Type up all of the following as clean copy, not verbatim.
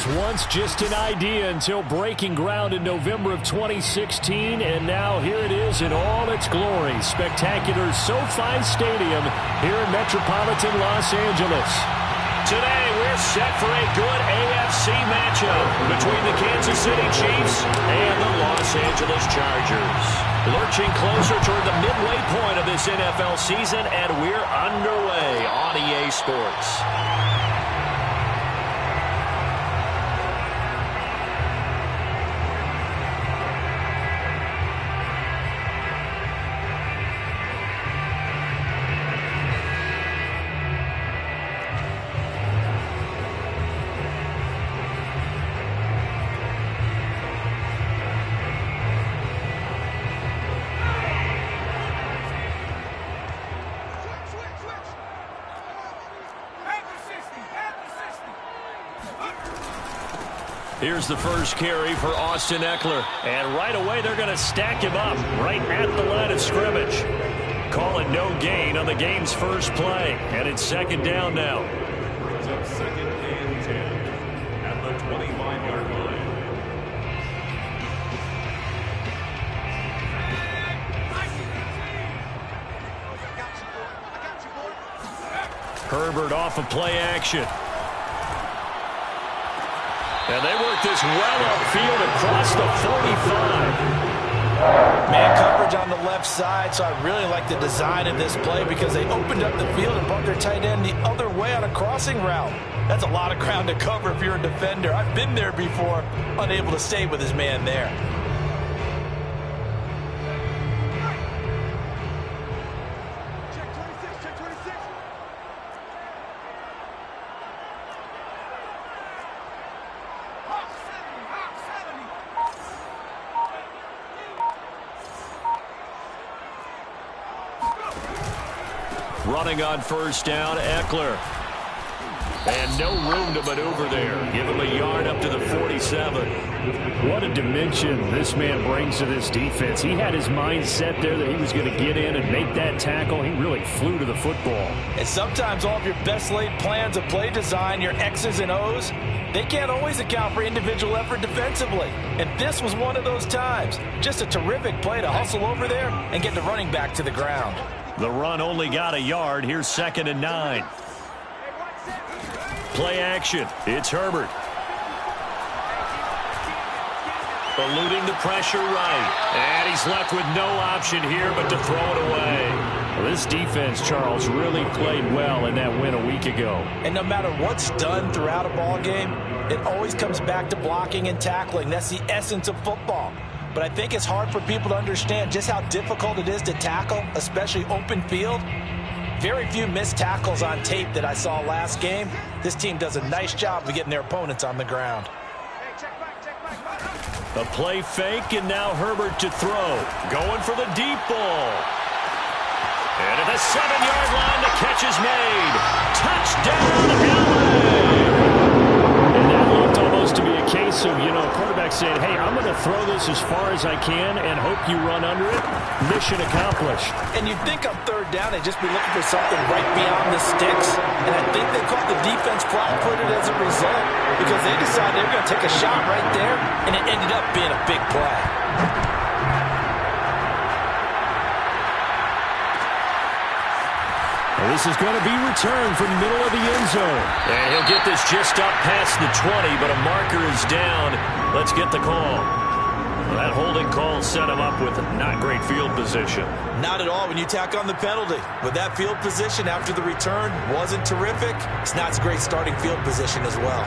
was once just an idea until breaking ground in November of 2016, and now here it is in all its glory. Spectacular SoFi Stadium here in metropolitan Los Angeles. Today, we're set for a good AFC matchup between the Kansas City Chiefs and the Los Angeles Chargers. Lurching closer toward the midway point of this NFL season, and we're underway on EA Sports. Here's the first carry for Austin Eckler. And right away, they're going to stack him up right at the line of scrimmage. Call it no gain on the game's first play. And it's second down now. Brings up second and 10 at the 25-yard line. Herbert off of play action. And they work this well upfield across the 45. Man coverage on the left side, so I really like the design of this play because they opened up the field and brought their tight end the other way on a crossing route. That's a lot of ground to cover if you're a defender. I've been there before, unable to stay with his man there. Running on first down, Eckler. And no room to maneuver there. Give him a yard up to the 47. What a dimension this man brings to this defense. He had his mind set there that he was going to get in and make that tackle. He really flew to the football. And sometimes all of your best laid plans of play design, your X's and O's, they can't always account for individual effort defensively. And this was one of those times. Just a terrific play to hustle over there and get the running back to the ground. The run only got a yard. Here's second and 9. Play action. It's Herbert. Eluding the pressure right. And he's left with no option here but to throw it away. Well, this defense, Charles, really played well in that win a week ago. And no matter what's done throughout a ball game, it always comes back to blocking and tackling. That's the essence of football. But I think it's hard for people to understand just how difficult it is to tackle, especially open field. Very few missed tackles on tape that I saw last game. This team does a nice job of getting their opponents on the ground. A play fake, and now Herbert to throw. Going for the deep ball. And at the 7-yard line, the catch is made. Touchdown, LA! And that looked almost to be a case of, a quarterback saying, hey, I'm going to throw this as far as I can and hope you run under it. Mission accomplished. And you'd think on third down they'd just be looking for something right beyond the sticks. And I think they caught the defense flat-footed as a result because they decided they were going to take a shot right there, and it ended up being a big play. This is going to be returned from the middle of the end zone. And he'll get this just up past the 20, but a marker is down. Let's get the call. Well, that holding call set him up with not great field position. Not at all when you tack on the penalty. With that field position after the return wasn't terrific, it's not a great starting field position as well.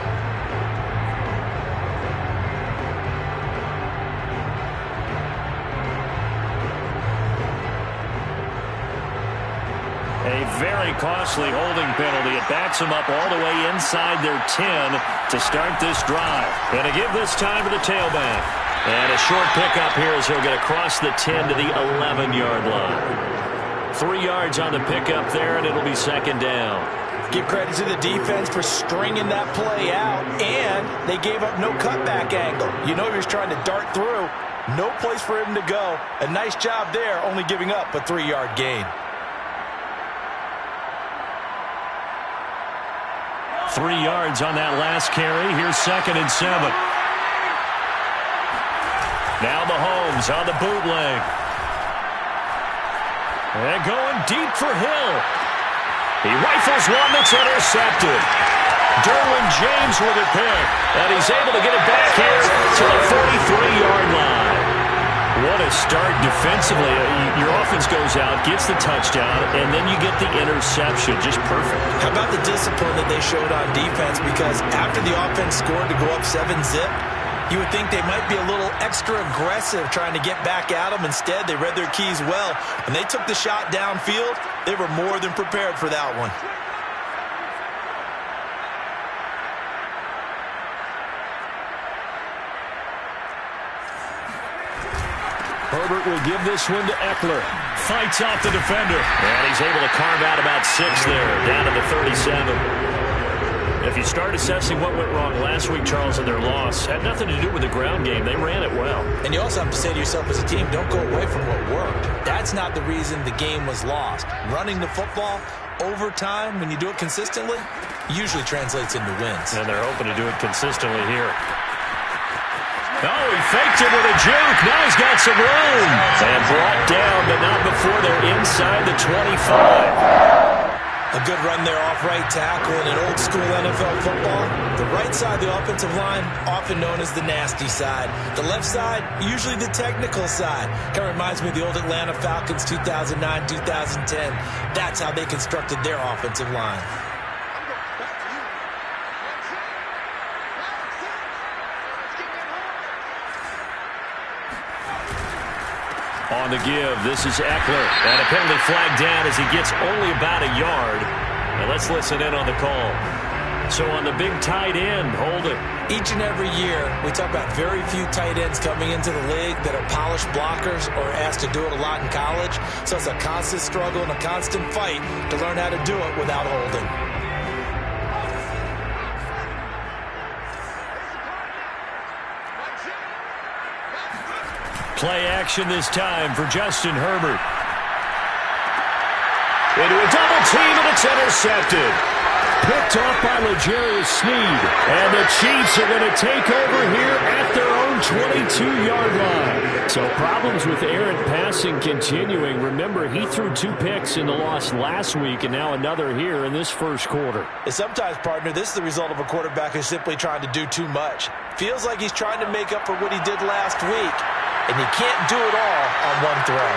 A very costly holding penalty. It backs them up all the way inside their 10 to start this drive. And to give this time to the tailback. And a short pickup here as he'll get across the 10 to the 11-yard line. 3 yards on the pickup there, and it'll be second down. Give credit to the defense for stringing that play out, and they gave up no cutback angle. You know he was trying to dart through. No place for him to go. A nice job there, only giving up a 3-yard gain. 3 yards on that last carry. Here's 2nd and 7. Now Mahomes on the bootleg. And going deep for Hill. He rifles one that's intercepted. Derwin James with a pick. And he's able to get it back here to the 43-yard line. What a start defensively. Your offense goes out, gets the touchdown, and then you get the interception. Just perfect. How about the discipline that they showed on defense? Because after the offense scored to go up 7-zip, you would think they might be a little extra aggressive trying to get back at them. Instead, they read their keys well. When they took the shot downfield, they were more than prepared for that one. Herbert will give this one to Eckler. Fights off the defender. And he's able to carve out about 6 there, down to the 37. If you start assessing what went wrong last week, Charles, in their loss, had nothing to do with the ground game. They ran it well. And you also have to say to yourself as a team, don't go away from what worked. That's not the reason the game was lost. Running the football over time, when you do it consistently, usually translates into wins. And they're hoping to do it consistently here. Oh, he faked it with a juke. Now he's got some room. And brought down, but not before they're inside the 25. A good run there off right tackle in an old-school NFL football. The right side of the offensive line, often known as the nasty side. The left side, usually the technical side. Kind of reminds me of the old Atlanta Falcons 2009, 2010. That's how they constructed their offensive line. On the give, this is Eckler. And a penalty flag down as he gets only about a yard. And let's listen in on the call. So on the big tight end, hold it. Each and every year, we talk about very few tight ends coming into the league that are polished blockers or asked to do it a lot in college. So it's a constant struggle and a constant fight to learn how to do it without holding. Play action this time for Justin Herbert. Into a double team, and it's intercepted. Picked off by L'Jarius Sneed. And the Chiefs are going to take over here at their own 22-yard line. So problems with errant passing continuing. Remember, he threw 2 picks in the loss last week, and now another here in this first quarter. And sometimes, partner, this is the result of a quarterback who's simply trying to do too much. Feels like he's trying to make up for what he did last week. And you can't do it all on one throw.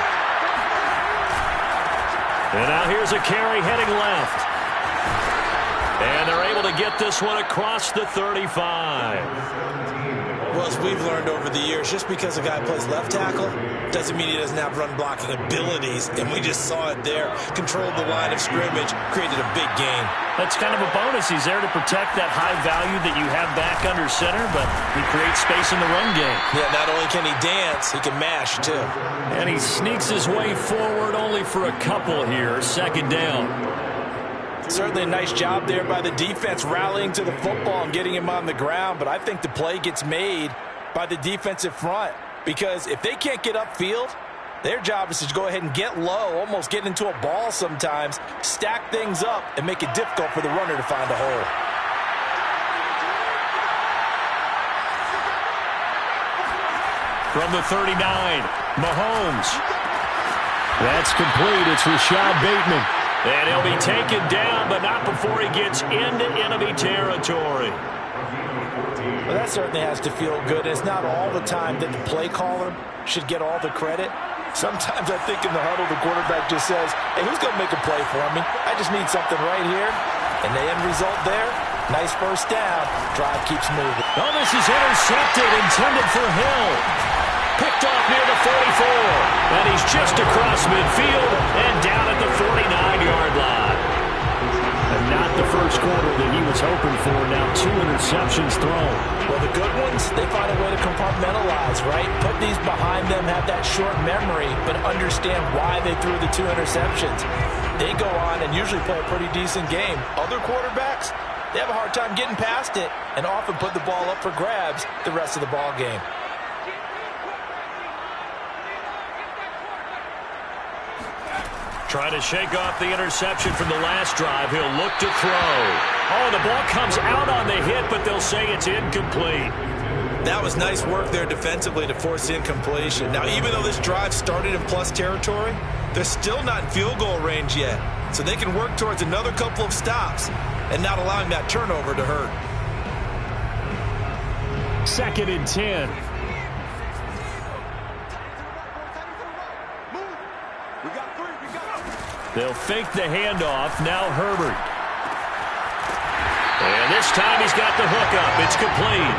And now here's a carry heading left. And they're able to get this one across the 35. Well, as we've learned over the years, just because a guy plays left tackle doesn't mean he doesn't have run blocking abilities. And we just saw it there. Controlled the line of scrimmage, created a big gain. That's kind of a bonus. He's there to protect that high value that you have back under center, but he creates space in the run game. Yeah, not only can he dance, he can mash, too. And he sneaks his way forward only for a couple here. 2nd down. Certainly a nice job there by the defense rallying to the football and getting him on the ground, but I think the play gets made by the defensive front because if they can't get upfield, their job is to go ahead and get low, almost get into a ball sometimes, stack things up, and make it difficult for the runner to find a hole. From the 39, Mahomes. That's complete. It's Rashad Bateman. And he'll be taken down, but not before he gets into enemy territory. Well, that certainly has to feel good. It's not all the time that the play caller should get all the credit. Sometimes I think in the huddle, the quarterback just says, hey, who's going to make a play for me? I just need something right here. And the end result there, nice first down. Drive keeps moving. Oh, this is intercepted, intended for Hill. Picked off near the 44. And he's just across midfield and down at the 49-yard line. And not the first quarter that he was hoping for. Now 2 interceptions thrown. Well, the good ones, they find a way to compartmentalize, right? Put these behind them, have that short memory, but understand why they threw the 2 interceptions. They go on and usually play a pretty decent game. Other quarterbacks, they have a hard time getting past it and often put the ball up for grabs the rest of the ball game. Trying to shake off the interception from the last drive. He'll look to throw. Oh, the ball comes out on the hit, but they'll say it's incomplete. That was nice work there defensively to force incompletion. Now, even though this drive started in plus territory, they're still not in field goal range yet. So they can work towards another couple of stops and not allowing that turnover to hurt. 2nd and 10. They'll fake the handoff. Now Herbert. And this time he's got the hookup. It's complete.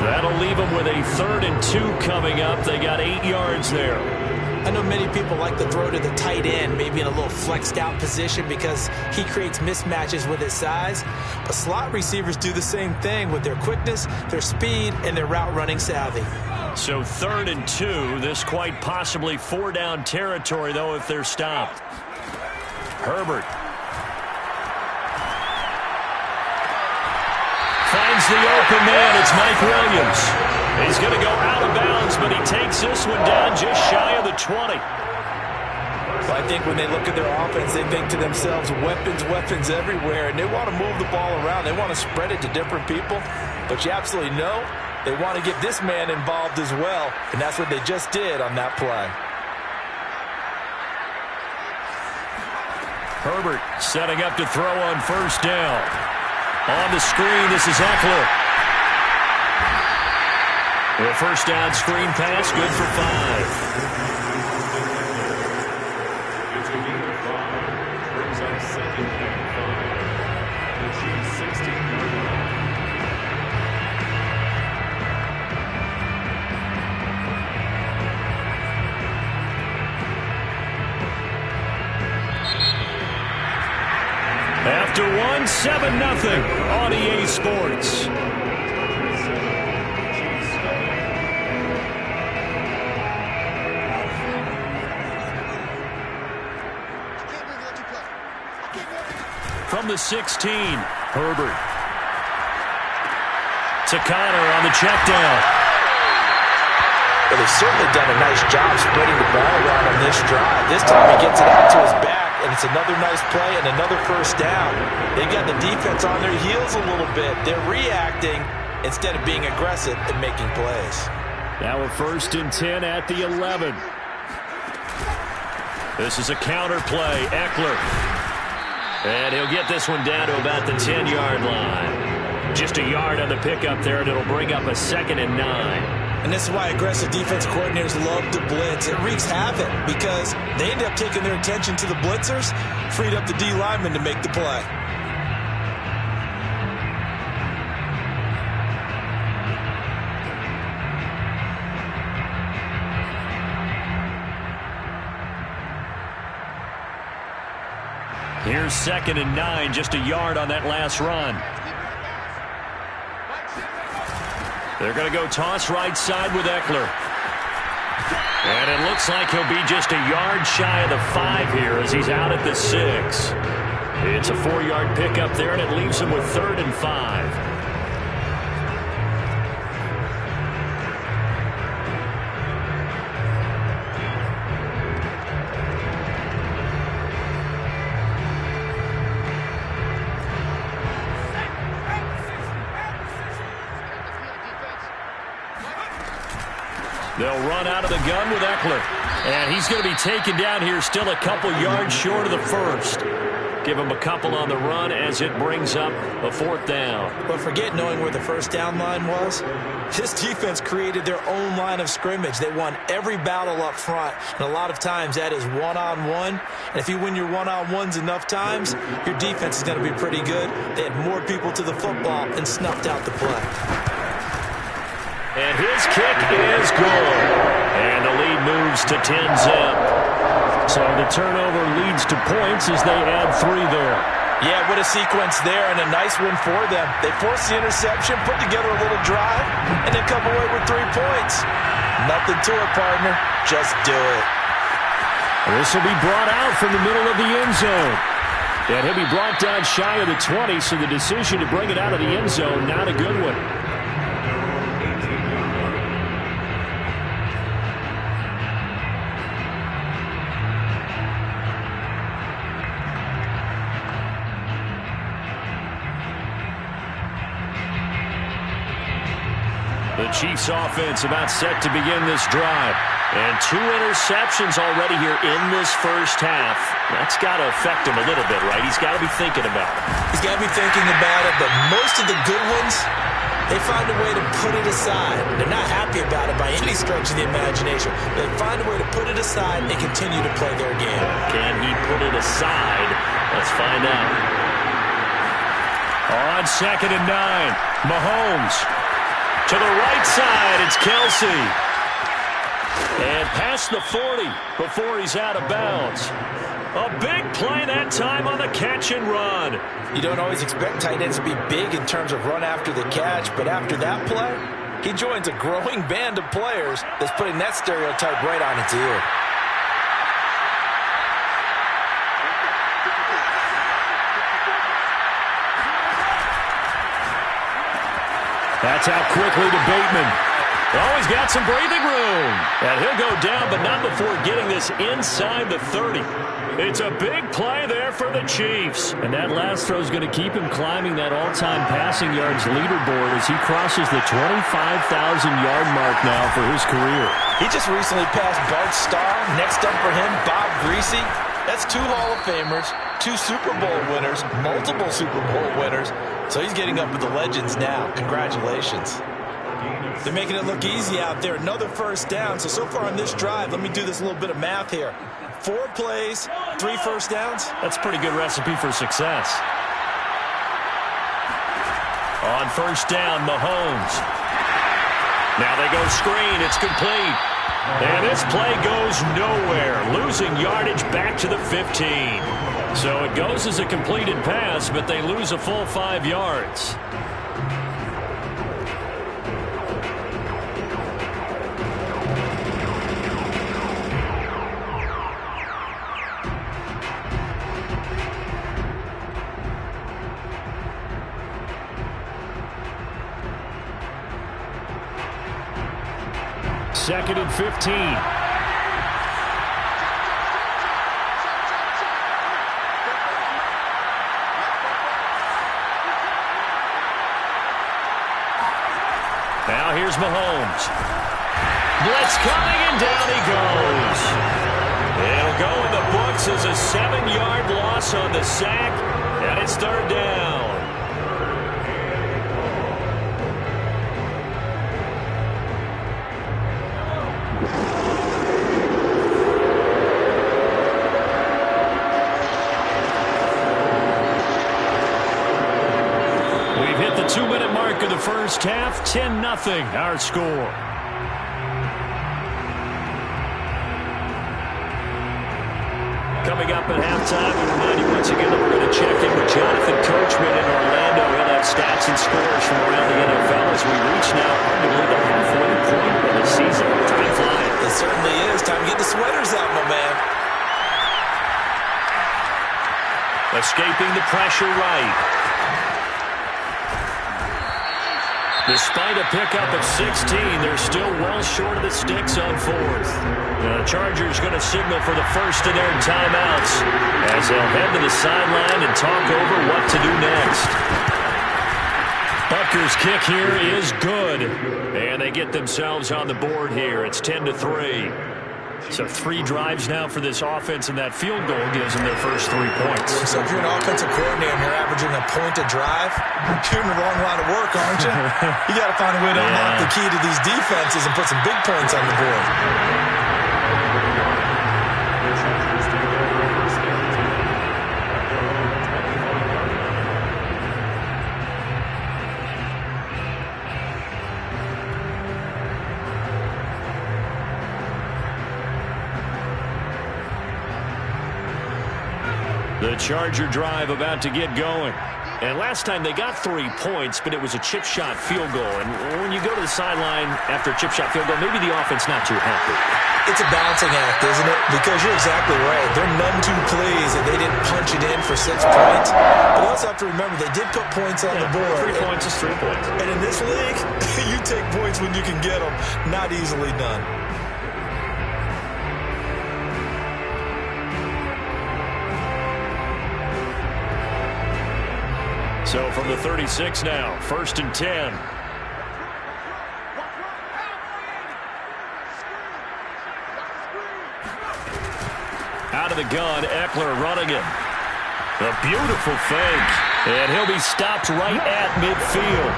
That'll leave them with a 3rd and 2 coming up. They got 8 yards there. I know many people like to throw to the tight end, maybe in a little flexed out position because he creates mismatches with his size. But slot receivers do the same thing with their quickness, their speed, and their route running savvy. So 3rd and 2. This quite possibly 4-down territory, though, if they're stopped. Herbert finds the open man. It's Mike Williams. He's going to go out of bounds, but he takes this one down just shy of the 20. Well, I think when they look at their offense, they think to themselves, weapons everywhere, and they want to move the ball around. They want to spread it to different people, but you absolutely know they want to get this man involved as well, and that's what they just did on that play. Herbert setting up to throw on 1st down. On the screen, this is Eckler. The 1st down screen pass, good for 5. It's a gain of 5. Brings up 2nd and 5. The Chiefs 16-yard line. After 7-0 on EA Sports. From the 16, Herbert. To Connor on the check down. Well, they've certainly done a nice job spreading the ball around on this drive. This time he gets it out to his back, and it's another nice play and another 1st down. They've got the defense on their heels a little bit. They're reacting instead of being aggressive and making plays. Now a 1st and 10 at the 11. This is a counter play. Eckler. And he'll get this one down to about the 10-yard line. Just a yard on the pickup there, and it'll bring up a 2nd and 9. And this is why aggressive defense coordinators love to blitz. It wreaks havoc because they end up taking their attention to the blitzers, freed up the D lineman to make the play. Here's 2nd and 9, just a yard on that last run. They're going to go toss right side with Eckler. And it looks like he'll be just a yard shy of the 5 here as he's out at the 6. It's a 4-yard pickup there, and it leaves him with 3rd and 5. They'll run out of the gun with Eckler. And he's going to be taken down here still a couple yards short of the 1st. Give him a couple on the run as it brings up a 4th down. But forget knowing where the 1st down line was. This defense created their own line of scrimmage. They won every battle up front. And a lot of times that is one-on-one. And if you win your one-on-ones enough times, your defense is going to be pretty good. They had more people to the football and snuffed out the play. And his kick is good. And the lead moves to 10-zip. So the turnover leads to points as they add 3 there. Yeah, what a sequence there, and a nice one for them. They forced the interception, put together a little drive, and then come away with 3 points. Nothing to it, partner. Just do it. This will be brought out from the middle of the end zone. And he'll be brought down shy of the 20, so the decision to bring it out of the end zone, not a good one. Chiefs offense about set to begin this drive. And 2 interceptions already here in this first half. That's got to affect him a little bit, right? He's got to be thinking about it. He's got to be thinking about it, but most of the good ones, they find a way to put it aside. They're not happy about it by any stretch of the imagination. They find a way to put it aside and continue to play their game. Can he put it aside? Let's find out. On 2nd and 9, Mahomes. To the right side, it's Kelsey. And past the 40 before he's out of bounds. A big play that time on the catch and run. You don't always expect tight ends to be big in terms of run after the catch, but after that play, he joins a growing band of players that's putting that stereotype right on its ear. That's out quickly to Bateman. Oh, he's got some breathing room. And he'll go down, but not before getting this inside the 30. It's a big play there for the Chiefs. And that last throw is going to keep him climbing that all-time passing yards leaderboard as he crosses the 25,000-yard mark now for his career. He just recently passed Bart Starr. Next up for him, Bob Greasy. That's 2 Hall of Famers, 2 Super Bowl winners, multiple Super Bowl winners. So he's getting up with the legends now. Congratulations. They're making it look easy out there. Another first down. So far on this drive, let me do this little bit of math here. 4 plays, 3 first downs. That's a pretty good recipe for success. On first down, Mahomes. Now they go screen. It's complete. And this play goes nowhere. Losing yardage back to the 15. So it goes as a completed pass, but they lose a full 5 yards. Second and 15. Now here's Mahomes. Blitz coming, and down he goes. It'll go in the books as a 7-yard loss on the sack, and it's 3rd down. We've hit the 2-minute mark of the first half. 10-0 our score. Coming up at halftime, we remind you once again that we're going to check in with Jonathan Coachman in Orlando. He'll have stats and scores from around the NFL as we reach now arguably the halfway point of the season. Time flying. It certainly is. Time to get the sweaters out, my man. Escaping the pressure right. Despite a pickup of 16, they're still well short of the sticks on 4th. The Chargers going to signal for the first of their timeouts as they'll head to the sideline and talk over what to do next. Butker's kick here is good, and they get themselves on the board here. It's 10-3. So 3 drives now for this offense, and that field goal gives them their first 3 points. So if you're an offensive coordinator and you're averaging a point a drive, you're in the wrong line of work, aren't you? You got to find a way to unlock the key to these defenses and put some big points on the board. The Charger drive about to get going. And last time they got 3 points, but it was a chip shot field goal. And when you go to the sideline after a chip shot field goal, maybe the offense not too happy. It's a balancing act, isn't it? Because you're exactly right. They're none too pleased that they didn't punch it in for 6 points. But you also have to remember they did put points on the board. 3 points is 3 points. And in this league, you take points when you can get them. Not easily done. So from the 36 now, 1st and 10. Out of the gun, Eckler running it. A beautiful fake. And he'll be stopped right at midfield.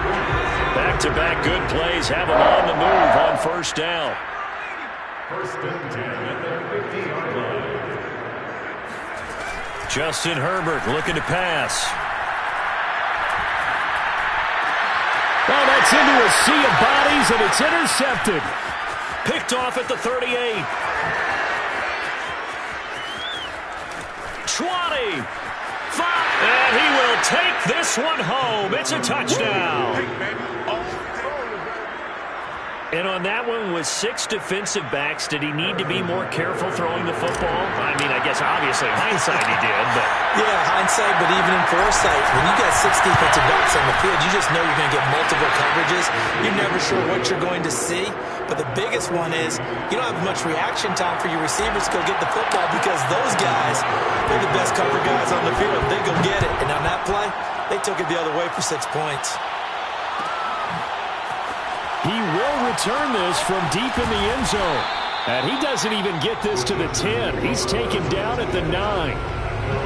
Back-to-back good plays have him on the move on first down. First and 10 at the 50-yard line. Justin Herbert looking to pass. Oh, that's into a sea of bodies, and it's intercepted. Picked off at the 38. 20. 5. And he will take this one home. It's a touchdown. And on that one, with 6 defensive backs, did he need to be more careful throwing the football? I mean, I guess obviously hindsight he did, but... Yeah, hindsight, but even in foresight, when you got 6 defensive backs on the field, you just know you're going to get multiple coverages. You're never sure what you're going to see. But the biggest one is you don't have much reaction time for your receivers to go get the football because those guys, they're the best cover guys on the field. They go get it. And on that play, they took it the other way for 6 points. He will return this from deep in the end zone. And he doesn't even get this to the 10. He's taken down at the 9.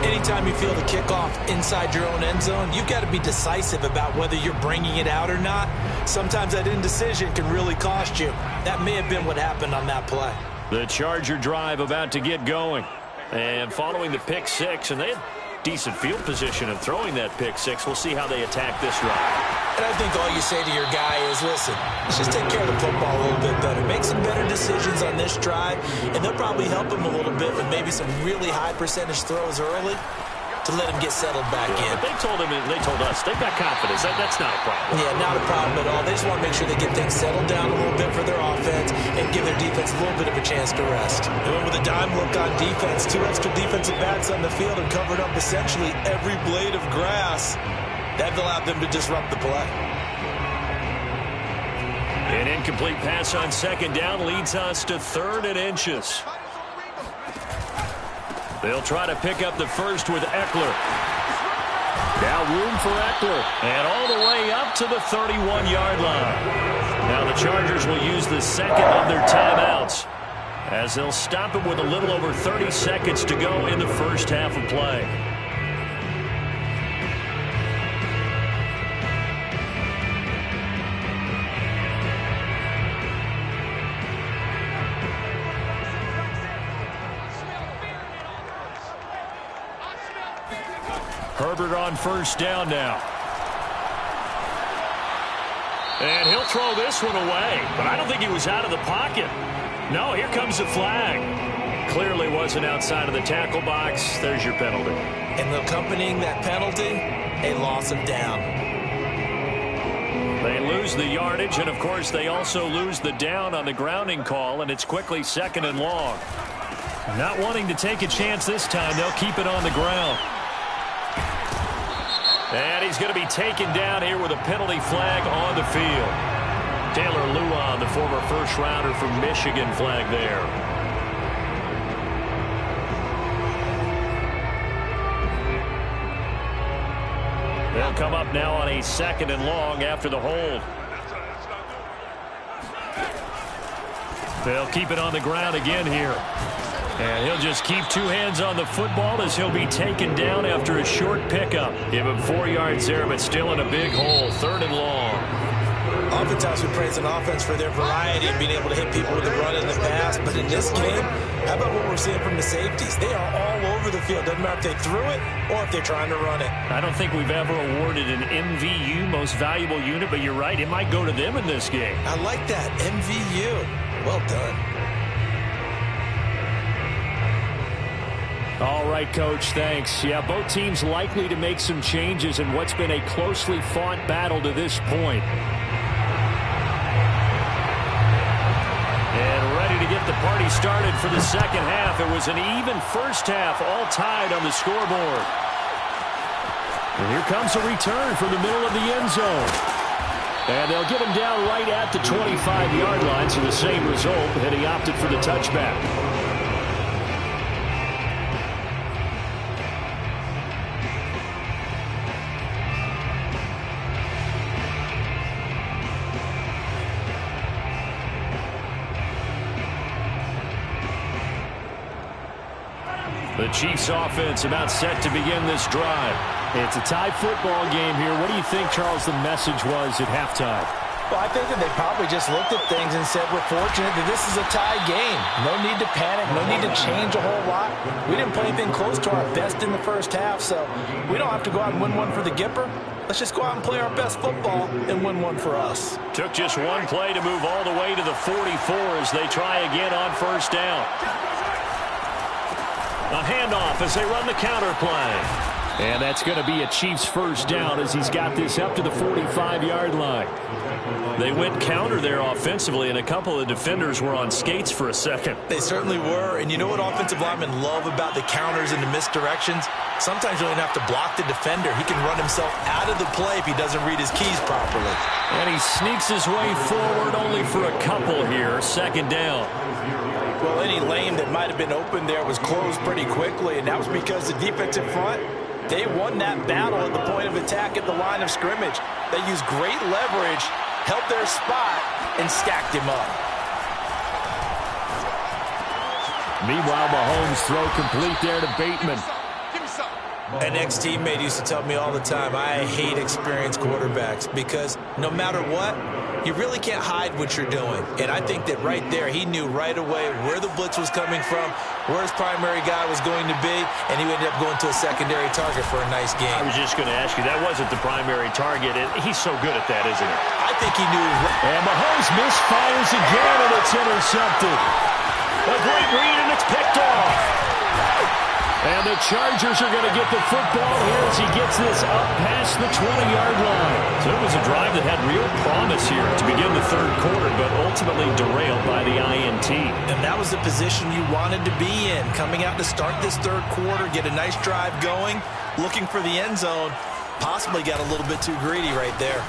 Anytime you feel the kickoff inside your own end zone, you've got to be decisive about whether you're bringing it out or not. Sometimes that indecision can really cost you. That may have been what happened on that play. The Charger drive about to get going. And following the pick 6, and they had decent field position of throwing that pick 6. We'll see how they attack this drive. And I think all you say to your guy is, listen, let's just take care of the football a little bit better. Make some better decisions on this drive, and they'll probably help him a little bit with maybe some really high percentage throws early to let him get settled back in. But they told us, they've got confidence. That's not a problem. Yeah, not a problem at all. They just want to make sure they get things settled down a little bit for their offense and give their defense a little bit of a chance to rest. They went with a dime look on defense. 2 extra defensive backs on the field and covered up essentially every blade of grass. That allowed them to disrupt the play. An incomplete pass on second down leads us to 3rd and inches. They'll try to pick up the first with Eckler. Now room for Eckler. And all the way up to the 31-yard line. Now the Chargers will use the second of their timeouts as they'll stop it with a little over 30 seconds to go in the first half of play. Herbert on first down now. And he'll throw this one away. But I don't think he was out of the pocket. No, here comes the flag. Clearly wasn't outside of the tackle box. There's your penalty. And accompanying that penalty, a loss of down. They lose the yardage, and of course they also lose the down on the grounding call, and it's quickly 2nd and long. Not wanting to take a chance this time, they'll keep it on the ground. And he's going to be taken down here with a penalty flag on the field. Taylor Lewan, the former first-rounder from Michigan, flag there. They'll come up now on a 2nd and long after the hold. They'll keep it on the ground again here. And he'll just keep 2 hands on the football as he'll be taken down after a short pickup. Give him 4 yards there, but still in a big hole. 3rd and long. Oftentimes we praise an offense for their variety and being able to hit people with the run and the pass. But in this game, how about what we're seeing from the safeties? They are all over the field. Doesn't matter if they threw it or if they're trying to run it. I don't think we've ever awarded an MVU, most valuable unit, but you're right. It might go to them in this game. I like that. MVU. Well done. All right, Coach, thanks. Yeah, both teams likely to make some changes in what's been a closely fought battle to this point. And ready to get the party started for the second half. It was an even first half, all tied on the scoreboard. And here comes a return from the middle of the end zone. And they'll get him down right at the 25-yard line, so the same result, and he opted for the touchback. The Chiefs offense about set to begin this drive. It's a tie football game here. What do you think, Charles, the message was at halftime? Well, I think that they probably just looked at things and said, we're fortunate that this is a tie game. No need to panic. No need to change a whole lot. We didn't play anything close to our best in the first half, so we don't have to go out and win one for the Gipper. Let's just go out and play our best football and win one for us. Took just one play to move all the way to the 44 as they try again on first down. A handoff as they run the counter play. And that's going to be a Chiefs first down as he's got this up to the 45-yard line. They went counter there offensively, and a couple of defenders were on skates for a second. They certainly were, and you know what offensive linemen love about the counters and the misdirections? Sometimes you don't even have to block the defender. He can run himself out of the play if he doesn't read his keys properly. And he sneaks his way forward only for a couple here. Second down. Well, any lane that might have been open there was closed pretty quickly, and that was because the defensive front, they won that battle at the point of attack at the line of scrimmage. They used great leverage, held their spot, and stacked him up. Meanwhile, Mahomes throw complete there to Bateman. An ex-teammate used to tell me all the time, I hate experienced quarterbacks because no matter what, you really can't hide what you're doing. And I think that right there, he knew right away where the blitz was coming from, where his primary guy was going to be, and he ended up going to a secondary target for a nice game. I was just going to ask you, that wasn't the primary target, and he's so good at that, isn't he? I think he knew. And Mahomes misfires again, and it's intercepted. A great read, and it's picked off. And the Chargers are going to get the football here as he gets this up past the 20-yard line. So it was a drive that had real promise here to begin the third quarter, but ultimately derailed by the INT. And that was the position you wanted to be in, coming out to start this third quarter, get a nice drive going, looking for the end zone. Possibly got a little bit too greedy right there.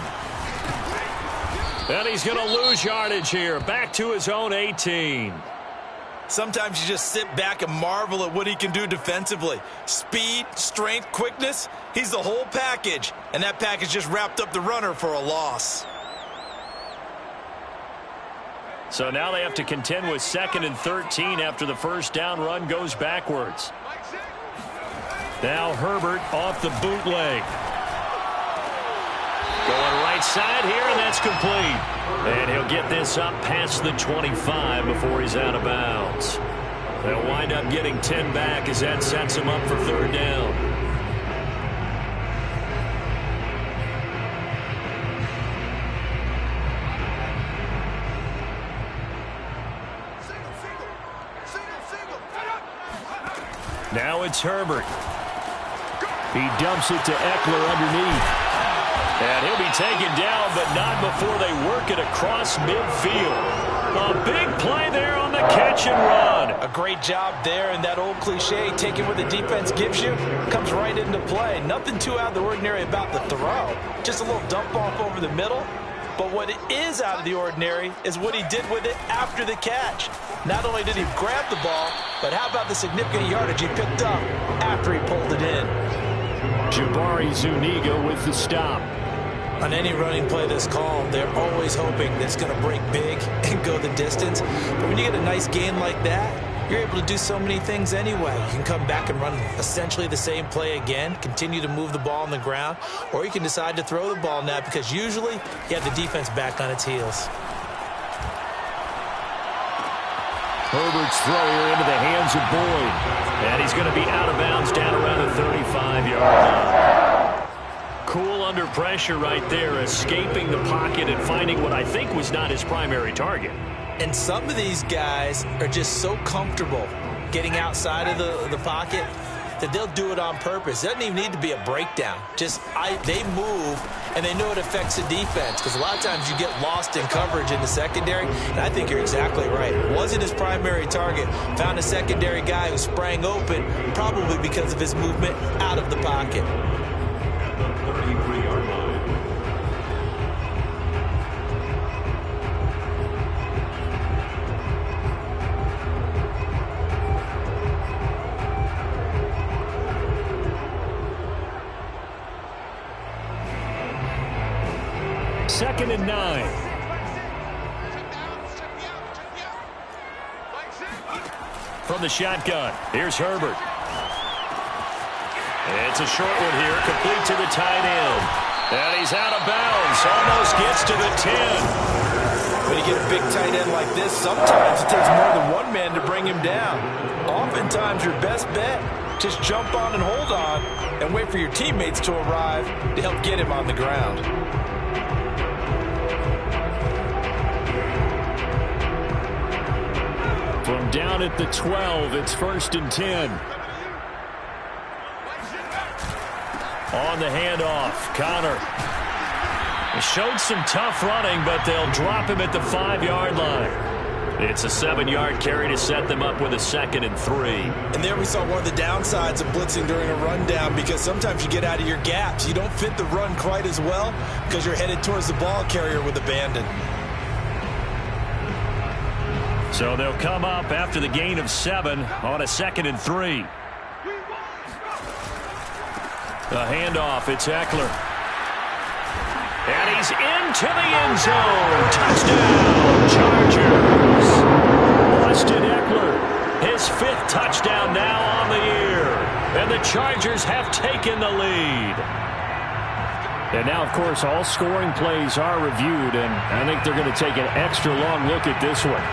And he's going to lose yardage here, back to his own 18. Sometimes you just sit back and marvel at what he can do defensively. Speed, strength, quickness, he's the whole package. And that package just wrapped up the runner for a loss. So now they have to contend with 2nd and 13 after the first down run goes backwards. Now Herbert off the bootleg. Going right side here, and that's complete. And he'll get this up past the 25 before he's out of bounds. They'll wind up getting 10 back as that sets him up for third down. Now it's Herbert. He dumps it to Eckler underneath. And he'll be taken down, but not before they work it across midfield. A big play there on the catch and run. A great job there, and that old cliche, taking what the defense gives you, comes right into play. Nothing too out of the ordinary about the throw. Just a little dump off over the middle. But what is out of the ordinary is what he did with it after the catch. Not only did he grab the ball, but how about the significant yardage he picked up after he pulled it in. Jabari Zuniga with the stop. On any running play this call, they're always hoping that it's going to break big and go the distance. But when you get a nice gain like that, you're able to do so many things anyway. You can come back and run essentially the same play again, continue to move the ball on the ground, or you can decide to throw the ball now because usually you have the defense back on its heels. Herbert's throw here into the hands of Boyd. And he's going to be out of bounds down around the 35-yard line. Cool under pressure right there, escaping the pocket and finding what I think was not his primary target. And some of these guys are just so comfortable getting outside of the pocket that they'll do it on purpose. It doesn't even need to be a breakdown. They move, and they know it affects the defense because a lot of times you get lost in coverage in the secondary, and I think you're exactly right. It wasn't his primary target. Found a secondary guy who sprang open, probably because of his movement out of the pocket. 33-yard line. Second and 9. From the shotgun, here's Herbert. It's a short one here, complete to the tight end. And he's out of bounds, almost gets to the 10. When you get a big tight end like this, sometimes it takes more than one man to bring him down. Oftentimes, your best bet, just jump on and hold on and wait for your teammates to arrive to help get him on the ground. From down at the 12, it's 1st and 10. On the handoff, Connor. He showed some tough running, but they'll drop him at the 5-yard line. It's a 7-yard carry to set them up with a 2nd and 3. And there we saw one of the downsides of blitzing during a rundown, because sometimes you get out of your gaps. You don't fit the run quite as well because you're headed towards the ball carrier with abandon. So they'll come up after the gain of 7 on a 2nd and 3. The handoff, it's Eckler. And he's into the end zone. Touchdown, Chargers. Austin Eckler, his 5th touchdown now on the year. And the Chargers have taken the lead. And now, of course, all scoring plays are reviewed, and I think they're going to take an extra long look at this one.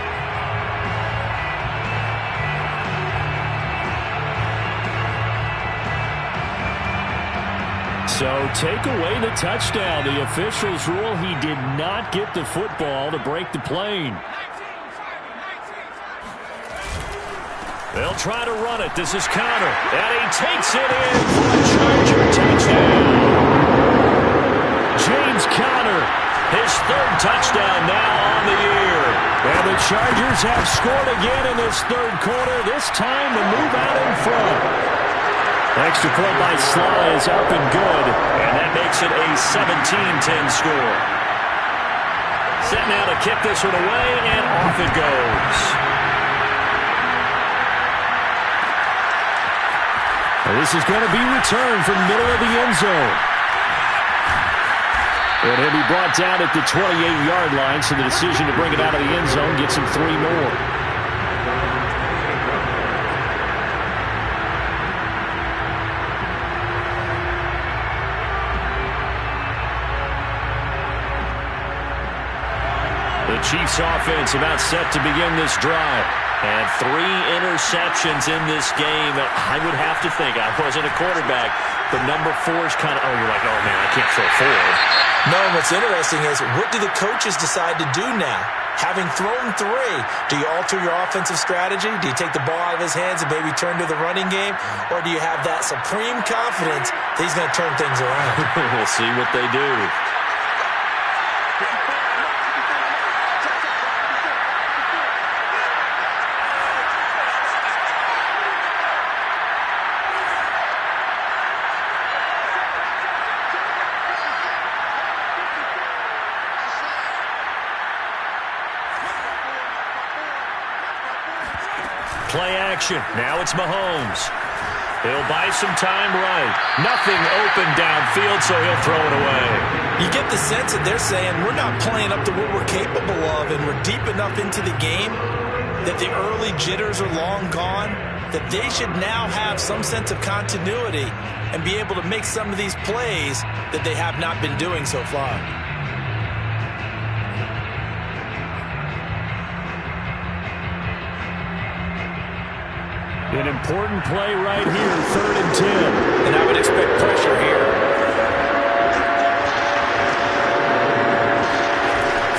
So take away the touchdown. The officials rule he did not get the football to break the plane. They'll try to run it. This is Connor. And he takes it in for a Charger touchdown. James Conner, his 3rd touchdown now on the year. And the Chargers have scored again in this 3rd quarter. This time to move out in front. Extra point by Sly is up and good, and that makes it a 17-10 score. Set now to kick this one away, and off it goes. Well, this is going to be returned from the middle of the end zone. And he'll be brought down at the 28-yard line, so the decision to bring it out of the end zone gets him 3 more. The Chiefs offense about set to begin this drive. And 3 interceptions in this game. I would have to think, I wasn't a quarterback, but number 4 is kind of, oh, you're like, oh, man, I can't throw 4. No, what's interesting is, what do the coaches decide to do now? Having thrown 3, do you alter your offensive strategy? Do you take the ball out of his hands and maybe turn to the running game? Or do you have that supreme confidence that he's going to turn things around? We'll see what they do. Play action. Now it's Mahomes. He'll buy some time right. Nothing open downfield, so he'll throw it away. You get the sense that they're saying we're not playing up to what we're capable of, and we're deep enough into the game that the early jitters are long gone, that they should now have some sense of continuity and be able to make some of these plays that they have not been doing so far. An important play right here, 3rd and 10. And I would expect pressure here.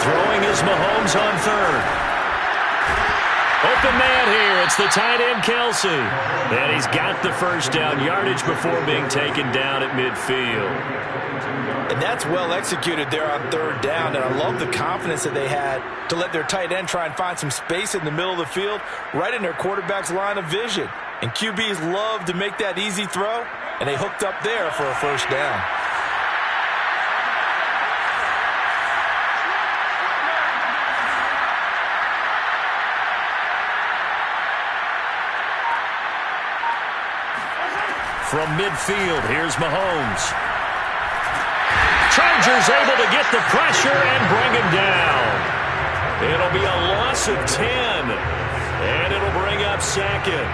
Throwing is Mahomes on 3rd. Open man here. It's the tight end, Kelsey. And he's got the 1st down yardage before being taken down at midfield. And that's well executed there on 3rd down. And I love the confidence that they had to let their tight end try and find some space in the middle of the field, right in their quarterback's line of vision. And QBs love to make that easy throw, and they hooked up there for a 1st down. From midfield, here's Mahomes. Chargers able to get the pressure and bring him down. It'll be a loss of 10, and it'll bring up 2nd.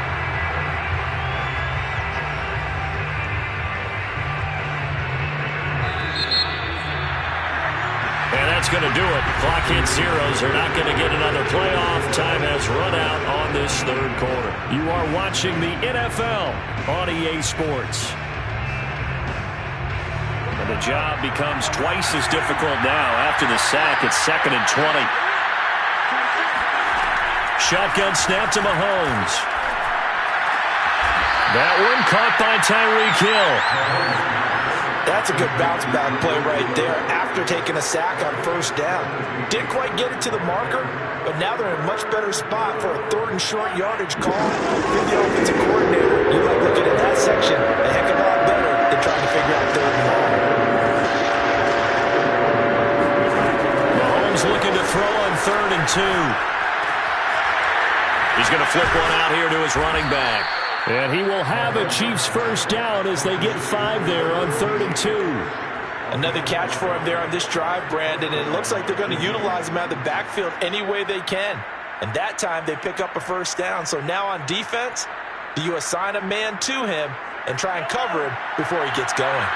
going to do it. Clock hits zeros. They're not going to get another playoff. Time has run out on this third quarter. You are watching the NFL on EA Sports. And the job becomes twice as difficult now after the sack. It's 2nd and 20. Shotgun snap to Mahomes. That one caught by Tyreek Hill. That's a good bounce-back play right there after taking a sack on first down. Didn't quite get it to the marker, but now they're in a much better spot for a 3rd and short yardage call. If the offensive coordinator, you like looking at that section a heck of a lot better than trying to figure out 3rd and long. Mahomes looking to throw on 3rd and 2. He's going to flip one out here to his running back. And he will have a Chiefs first down as they get 5 there on 3rd and 2. Another catch for him there on this drive, Brandon, and it looks like they're going to utilize him out of the backfield any way they can. And that time they pick up a first down. So now on defense, do you assign a man to him and try and cover him before he gets going?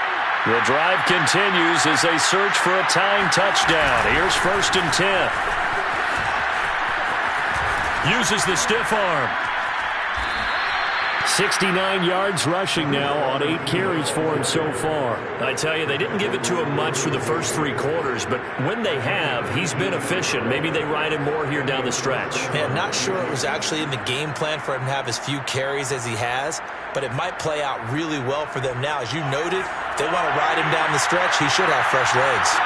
The drive continues as they search for a tying touchdown. Here's 1st and 10. Uses the stiff arm. 69 yards rushing now on 8 carries for him so far. I tell you, they didn't give it to him much for the first 3 quarters, but when they have, he's been efficient. Maybe they ride him more here down the stretch. Yeah, not sure it was actually in the game plan for him to have as few carries as he has, but it might play out really well for them now. As you noted, if they want to ride him down the stretch, he should have fresh legs.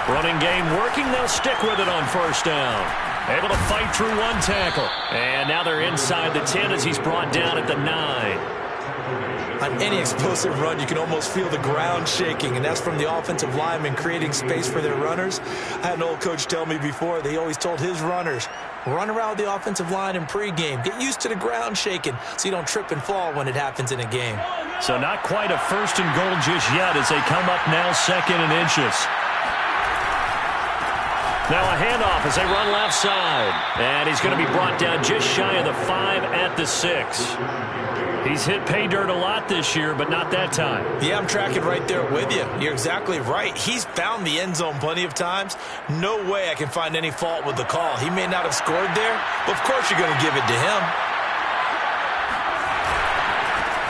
Running game working. They'll stick with it on first down. Able to fight through 1 tackle. And now they're inside the 10 as he's brought down at the 9. On any explosive run, you can almost feel the ground shaking, and that's from the offensive linemen creating space for their runners. I had an old coach tell me before, they always told his runners, run around the offensive line in pregame. Get used to the ground shaking so you don't trip and fall when it happens in a game. So not quite a 1st and goal just yet as they come up now 2nd and inches. Now a handoff as they run left side. And he's going to be brought down just shy of the 5 at the 6. He's hit pay dirt a lot this year, but not that time. Yeah, I'm tracking right there with you. You're exactly right. He's found the end zone plenty of times. No way I can find any fault with the call. He may not have scored there, but of course you're going to give it to him.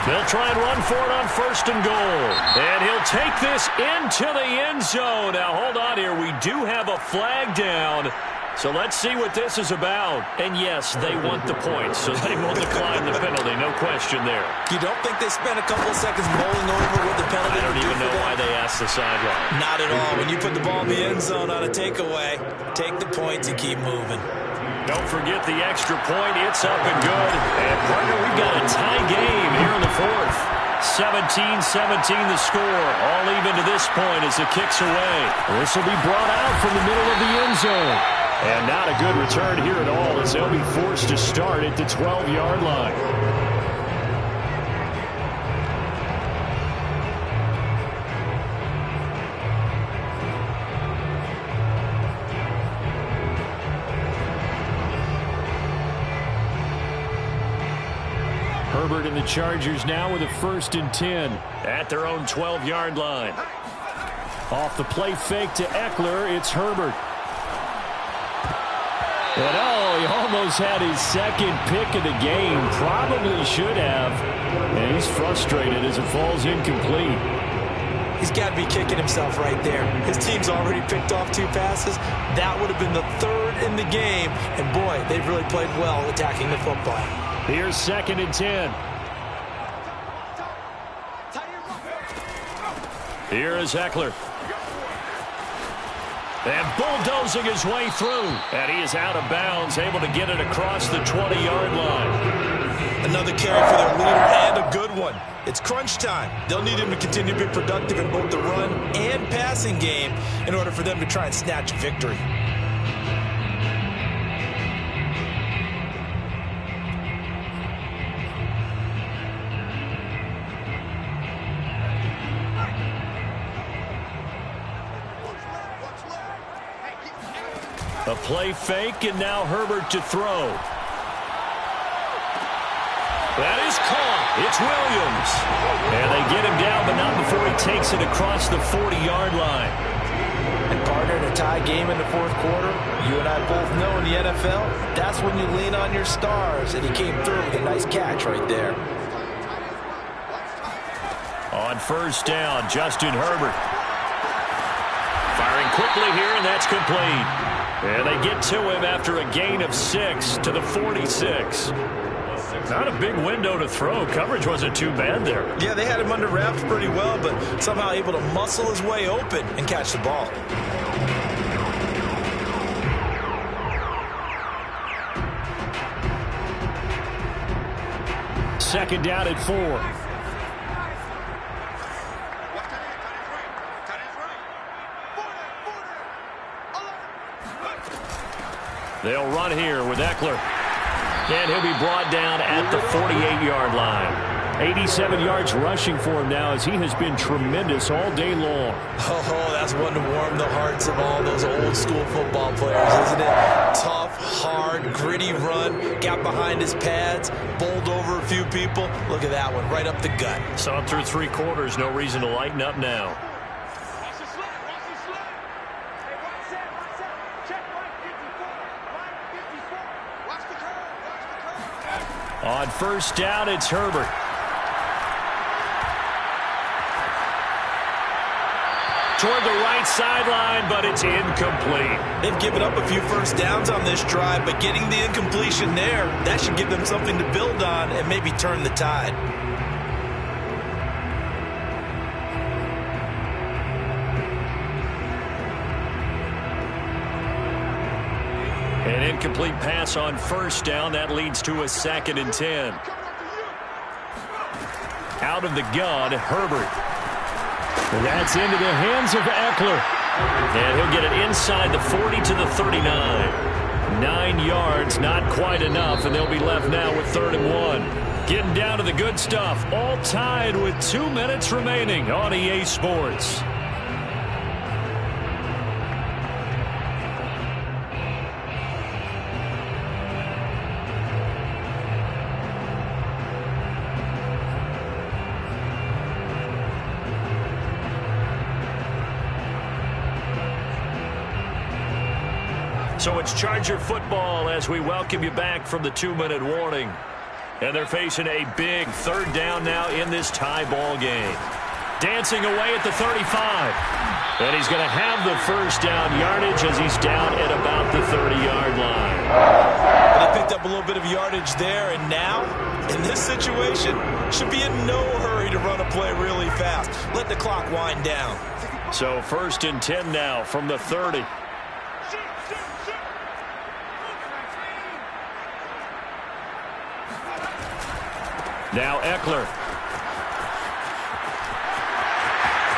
They'll try and run for it on 1st and goal. And he'll take this into the end zone. Now, hold on here. We do have a flag down. So let's see what this is about. And, yes, they want the points, so they will decline the penalty. No question there. You don't think they spent a couple of seconds mulling over what the penalty I don't would do even know for them? why they asked the sideline. Not at all. When you put the ball in the end zone on a takeaway, take the points and keep moving. Don't forget the extra point. It's up and good. And, partner, we've got a tie game here in the 4th. 17-17 the score. All even to this point as it kicks away. This will be brought out from the middle of the end zone. And not a good return here at all as they'll be forced to start at the 12-yard line. Herbert and the Chargers now with a 1st and 10 at their own 12-yard line. Off the play fake to Eckler, it's Herbert. And he almost had his 2nd pick of the game. Probably should have. And he's frustrated as it falls incomplete. He's got to be kicking himself right there. His team's already picked off 2 passes. That would have been the 3rd in the game. And, boy, they've really played well attacking the football. Here's 2nd and 10. Here is Eckler. And bulldozing his way through. And he is out of bounds, able to get it across the 20-yard line. Another carry for their leader and a good one. It's crunch time. They'll need him to continue to be productive in both the run and passing game in order for them to try and snatch victory. A play fake, and now Herbert to throw. That is caught. It's Williams. And they get him down, but not before he takes it across the 40-yard line. And partner, in a tie game in the fourth quarter, you and I both know in the NFL, that's when you lean on your stars, and he came through with a nice catch right there. On first down, Justin Herbert. Firing quickly here, and that's complete. And they get to him after a gain of 6 to the 46. Not a big window to throw. Coverage wasn't too bad there. Yeah, they had him under wraps pretty well, but somehow able to muscle his way open and catch the ball. Second down at 4. They'll run here with Eckler. And he'll be brought down at the 48-yard line. 87 yards rushing for him now as he has been tremendous all day long. Oh, that's one to warm the hearts of all those old-school football players, isn't it? Tough, hard, gritty run. Got behind his pads, bowled over a few people. Look at that one, right up the gut. Saw him through 3 quarters. No reason to lighten up now. On first down, it's Herbert. Toward the right sideline, but it's incomplete. They've given up a few first downs on this drive, but getting the incompletion there, that should give them something to build on and maybe turn the tide. An incomplete pass on first down. That leads to a 2nd and 10. Out of the gun, Herbert. And that's into the hands of Eckler. And he'll get it inside the 40 to the 39. 9 yards, not quite enough, and they'll be left now with 3rd and 1. Getting down to the good stuff. All tied with 2 minutes remaining on EA Sports. So it's Charger football as we welcome you back from the 2-minute warning. And they're facing a big 3rd down now in this tie ball game. Dancing away at the 35. And he's going to have the first down yardage as he's down at about the 30-yard line. They picked up a little bit of yardage there, and now, in this situation, should be in no hurry to run a play really fast. Let the clock wind down. So 1st and 10 now from the 30. Now Eckler.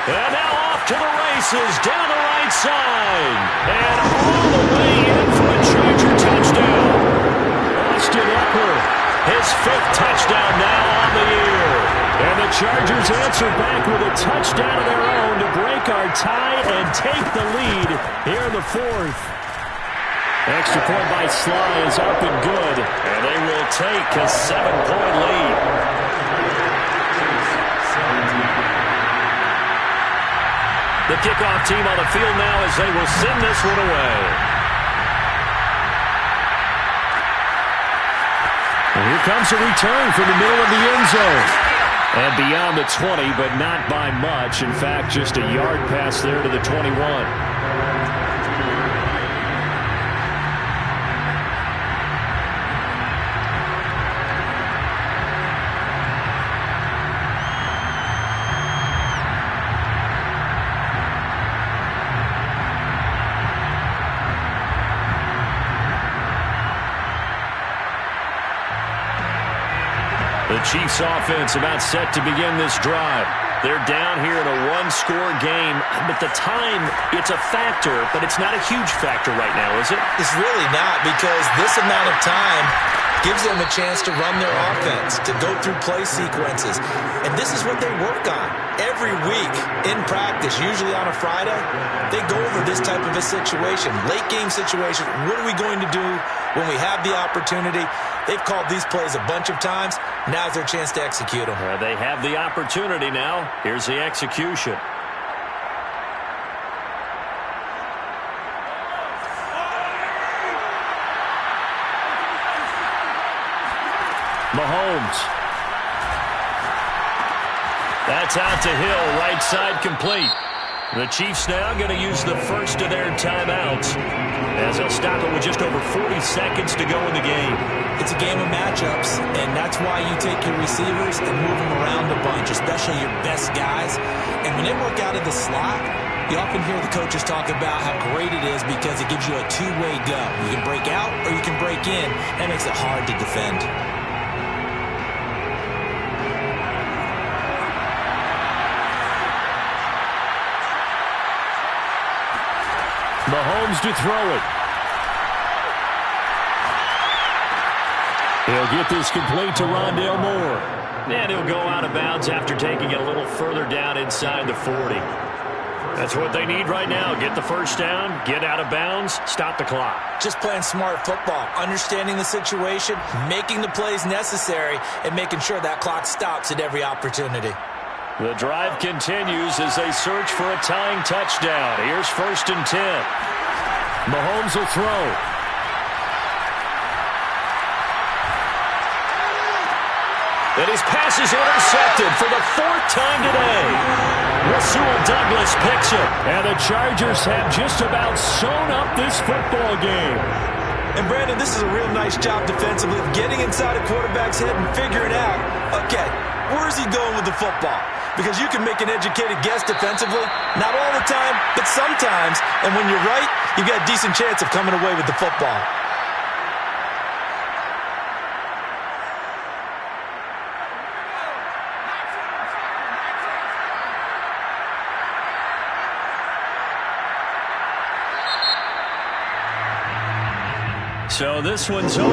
And now off to the races, down the right side. And all the way in for a Charger touchdown. Austin Eckler, his 5th touchdown now on the year. And the Chargers answer back with a touchdown of their own to break our tie and take the lead here in the 4th. Extra point by Sly is up and good. And they will take a 7-point lead. The kickoff team on the field now as they will send this one away. And here comes a return from the middle of the end zone. And beyond the 20, but not by much. In fact, just a yard pass there to the 21. The Chiefs offense about set to begin this drive. They're down here in a one-score game, but the time, it's a factor, but it's not a huge factor right now, is it? It's really not, because this amount of time, Gives them a chance to run their offense, to go through play sequences. And this is what they work on every week in practice, usually on a Friday. They go over this type of a situation, late game situation. What are we going to do when we have the opportunity? They've called these plays a bunch of times. Now's their chance to execute them. They have the opportunity now. Here's the execution. Mahomes. That's out to Hill, right side complete. The Chiefs now going to use the first of their timeouts as they'll stop it with just over 40 seconds to go in the game. It's a game of matchups, and that's why you take your receivers and move them around a bunch, especially your best guys. And when they work out of the slot, you often hear the coaches talk about how great it is because it gives you a two-way go. You can break out or you can break in. That makes it hard to defend. Mahomes to throw it. He'll get this complete to Rondale Moore. And he'll go out of bounds after taking it a little further down inside the 40. That's what they need right now. Get the first down, get out of bounds, stop the clock. Just playing smart football, understanding the situation, making the plays necessary, and making sure that clock stops at every opportunity. The drive continues as they search for a tying touchdown. Here's 1st and 10. Mahomes will throw. And his pass is intercepted for the 4th time today. Rasul Douglas picks it. And the Chargers have just about sewn up this football game. And Brandon, this is a real nice job defensively of getting inside a quarterback's head and figuring out, okay, where's he going with the football? Because you can make an educated guess defensively. Not all the time, but sometimes. And when you're right, you've got a decent chance of coming away with the football. So this one's over.